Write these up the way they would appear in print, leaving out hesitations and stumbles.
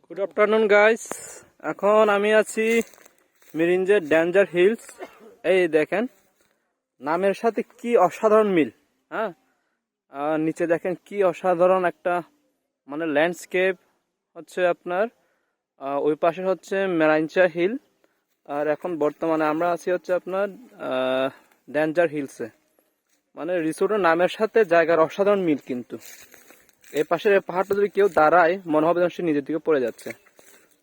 Good afternoon guys, এখন আমি আছি মিরিঞ্জের ডেঞ্জার হিলস। এই দেখেন নামের সাথে কি অসাধারণ মিল। হ্যাঁ, আর নিচে দেখেন কি অসাধারণ একটা মানে ল্যান্ডস্কেপ হচ্ছে আপনার। ওই পাশে হচ্ছে মেরাইঞ্চা হিল, আর এখন বর্তমানে আমরা আছি হচ্ছে আপনার ডেঞ্জার হিলসে। মানে রিসোর্টের নামের সাথে জায়গার অসাধারণ মিল। কিন্তু এই পাশের পাহাড়টা যদি কেউ দাঁড়ায় মনে হবে যেন সে নিজের দিকে পড়ে যাচ্ছে।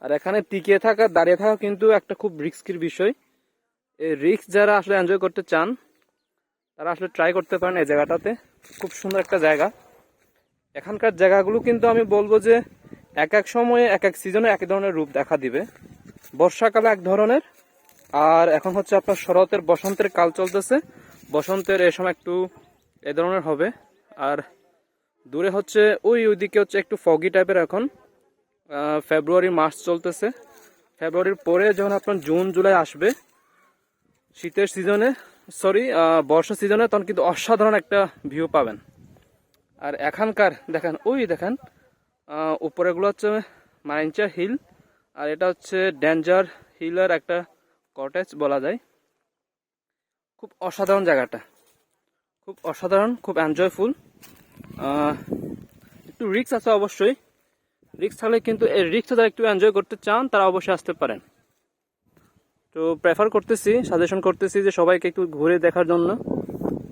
আর এখানে টিকে থাকা দাঁড়িয়ে থাকা কিন্তু একটা খুব রিস্কির বিষয়। এই রিস্ক যারা আসলে এনজয় করতে চান তারা আসলে ট্রাই করতে পারেন এই জায়গাটাতে। খুব সুন্দর একটা জায়গা। এখানকার জায়গাগুলো কিন্তু আমি বলবো যে এক এক সময়ে এক এক সিজনে এক ধরনের রূপ দেখা দিবে। বর্ষাকালে এক ধরনের, আর এখন হচ্ছে আপনার শরতের বসন্তের কাল চলতেছে। বসন্তের এই সময় একটু এ ধরনের হবে। আর দূরে হচ্ছে ওইদিকে হচ্ছে একটু ফগি টাইপের। এখন ফেব্রুয়ারি মার্চ চলতেছে। ফেব্রুয়ারির পরে যখন আপনার জুন জুলাই আসবে শীতের সিজনে, বর্ষা সিজনে, তখন কিন্তু অসাধারণ একটা ভিউ পাবেন। আর এখানকার দেখেন, ওই দেখেন উপরেগুলো হচ্ছে মাইঞ্চা হিল, আর এটা হচ্ছে ডেঞ্জার হিলের একটা কটেজ বলা যায়। খুব অসাধারণ জায়গাটা, খুব অসাধারণ, খুব এনজয়ফুল। একটু রিস্ক আছে অবশ্যই। রিস্ক থাকলে কিন্তু এই রিস্কটা যারা একটু এনজয় করতে চান তারা অবশ্যই আসতে পারেন। তো প্রেফার করতেছি, সাজেশন করতেছি যে সবাইকে একটু ঘুরে দেখার জন্য।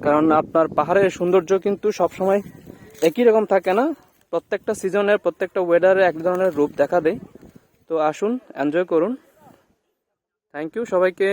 কারণ আপনার পাহাড়ের সৌন্দর্য কিন্তু সবসময় একই রকম থাকে না। প্রত্যেকটা সিজনের প্রত্যেকটা ওয়েদারে এক ধরনের রূপ দেখা দেয়। তো আসুন, এনজয় করুন। থ্যাংক ইউ সবাইকে।